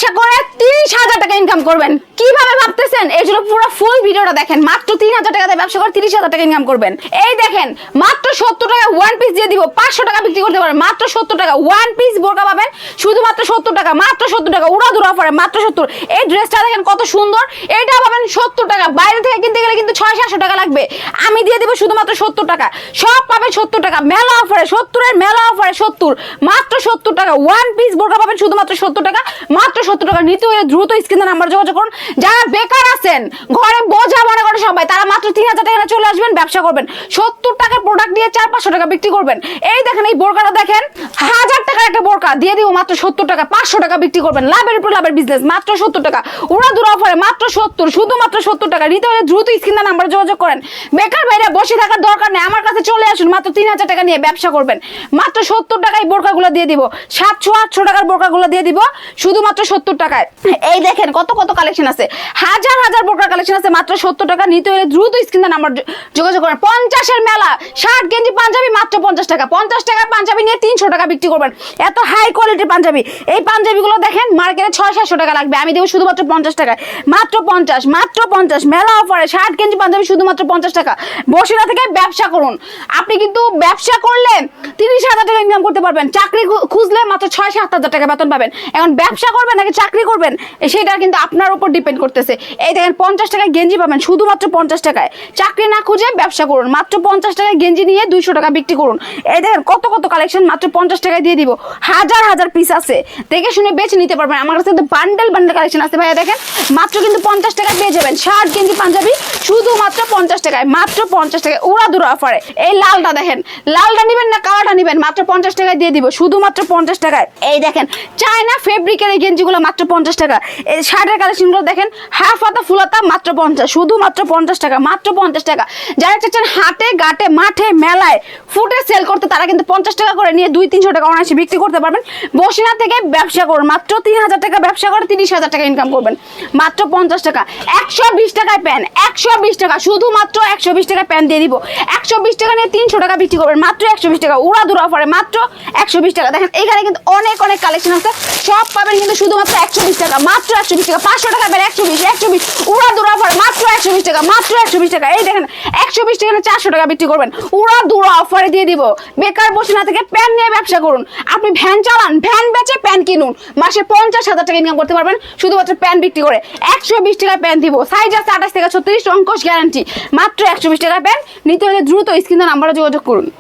ব্যবসা করে 30,000 টাকা ইনকাম করবেন। কিভাবে ভাবতেছেন? এই জন্য পুরো ফুল ভিডিওটা দেখেন। মাত্র 3,000 টাকা দিয়ে ব্যবসা করে 30,000 টাকা ইনকাম করবেন। এই দেখেন মাত্র 70 টাকা ওয়ান পিস দিয়ে দিব, 500 টাকা বিক্রি করতে পারবেন। মাত্র 70 টাকা ওয়ান পিস বোরকা পাবেন শুধুমাত্র 70 টাকা, মাত্র 70 টাকা উড়াধুরা অফারে মাত্র 70। এই ড্রেসটা দেখেন কত সুন্দর, এটা পাবেন 70 টাকা। বাইরে থেকে কিনতে গেলে কিন্তু 600-700 টাকা লাগবে, আমি দিয়ে দিব শুধুমাত্র 70 টাকা। সব পাবেন 70 টাকা, মেলা অফারে 70 এর মেলা অফারে 70, মাত্র 70 টাকা ওয়ান পিস বোরকা পাবেন শুধুমাত্র 70 টাকা, মাত্র 70 টাকা। নিতে হলে দ্রুত স্ক্রিনে নাম্বার যোগাযোগ করুন। যারা বেকার আছেন, ঘরে বোঝা মনে করে সবাই, তারা মাত্র 3,000 টাকা চলে আসবেন, ব্যবসা করবেন। 70 টাকার প্রোডাক্ট নিয়ে 400-500 টাকা বিক্রি করবেন। এই দেখেন এই বোরকাটা দেখেন, 1000 টাকার একটা বোরকা দিয়ে দিব মাত্র 70 টাকা, 500 টাকা বিক্রি করবেন। লাভের উপর লাভের বিজনেস, মাত্র 70 টাকা উড়াধুরা অফারে মাত্র 70, শুধুমাত্র 70 টাকা। নিতে হলে দ্রুত স্ক্রিনে নাম্বার যোগাযোগ করেন। বেকার ভাইরা বসে থাকার দরকার নেই, আমার কাছে চলে আসুন, মাত্র 3,000 টাকা নিয়ে ব্যবসা করবেন। মাত্র 70 টাকায় বোরকাগুলো দিয়ে দিব, 700-800 টাকার বোরকাগুলো দিয়ে দিব শুধুমাত্র 70 টাকায়। এই দেখেন কত কত কালেকশন আছে, হাজার হাজার বোরকার কালেকশন আছে মাত্র 70 টাকা। নিতে হলে দ্রুত স্ক্রিনে নাম্বার যোগাযোগ করেন। 50-এর মেলা, 60 গেঞ্জি পাঞ্জাবি মাত্র 50 টাকা, 50 টাকার পাঞ্জাবি নিয়ে 300 টাকা বিক্রি করবেন। এত হাই কোয়ালিটির পাঞ্জাবি, এই পাঞ্জাবিগুলো দেখেন মার্কেটে 600-700 টাকা লাগবে, আমি দেবো শুধুমাত্র 50 টাকায়, মাত্র 50, মাত্র 50 মেলা অফারে 60 গেঞ্জি পাঞ্জাবি শুধুমাত্র 50 টাকা। বসিরা থেকে ব্যবসা করুন, আপনি কিন্তু ব্যবসা করলে 30,000 টাকা ইনকাম করতে পারবেন। চাকরি খুঁজলে মাত্র 6-7 হাজার টাকা বেতন পাবেন। এখন ব্যবসা করবেন নাকি চাকরি করবেন, সেটা কিন্তু আপনার উপর ডিপেন্ড করতেছে। এই দেখেন 50 টাকায় গেঞ্জি পাবেন শুধুমাত্র 50 টাকায়। চাকরি না খুঁজে ব্যবসা করুন, মাত্র 50 টাকায় গেঞ্জি নিয়ে 200 টাকা বিক্রি করুন। এই দেখেন কত কত কালেকশন মাত্র 50 টাকায় দিয়ে দিব, হাজার হাজার পিস আছে, দেখে শুনে বেছে নিতে পারবেন। আমার কাছে কিন্তু বান্ডেল বান্ডেল কালেকশন আছে ভাইয়া, দেখেন মাত্র কিন্তু 50 টাকায় পেয়ে যাবেন 60 গেঞ্জি পাঞ্জাবি শুধুমাত্র 50 টাকায়, মাত্র 50 টাকায় উড়াধুরা অফারে। এই লালটা দেখেন, লালটা নিবেন না কালারটা নিবেন, মাত্র 50 টাকায় দিয়ে দিব শুধুমাত্র 50 টাকায়। এই দেখেন চায়না ফেব্রিকের এই গেঞ্জিগুলো মাত্র 50 টাকা। এই শার্টের কালেকশনগুলো দেখেন, হাফ হাতা ফুল হাতা মাত্র 50, শুধুমাত্র 50 টাকা, মাত্র 50 টাকা। যারা চাচ্ছেন হাটে ঘাটে মাঠে মেলায় ফুটে সেল করতে, তারা কিন্তু 50 টাকা করে নিয়ে 200-300 টাকা অনায়াসে বিক্রি করতে পারবেন। বসিনা থেকে ব্যবসা করুন, মাত্র 3,000 টাকা ব্যবসা করে 30,000 টাকা ইনকাম করবেন, মাত্র 50 টাকা। 120 টাকায় প্যান, 120 টাকা, শুধুমাত্র 120 টাকা প্যান দিয়ে দিব। 120 টাকা নিয়ে 300 টাকা বিক্রি করবেন, মাত্র 120 টাকা উড়াধুরা অফারে মাত্র 120 টাকা। দেখেন এখানে কিন্তু অনেক অনেক কালেকশন আছে, সব পাবেন কিন্তু শুধুমাত্র 120 টাকা, মাত্র 120 টাকা। 500 টাকা পেন 120 উড়াধুরা অফারে মাত্র 120 টাকা, মাত্র 120 টাকা। এই দেখেন 120 টাকা 400 টাকা বিক্রি করবেন, উড়াধুরা অফারে দিয়ে দিব। বেকার বসে না থেকে প্যান নিয়ে ব্যবসা করুন। আপনি ভ্যান চালান, ভ্যান বেচে প্যান কিনুন, মাসে 50,000 টাকা ইনকাম করতে পারবেন শুধুমাত্র প্যান বিক্রি করে। 120 টাকা প্যান দিব, সাইজ আছে 28 থেকে 36, অঙ্কশ গ্যারান্টি, মাত্র 120 টাকা প্যান। নিতে হলে দ্রুত স্ক্রিনে নাম্বারে যোগাযোগ করুন।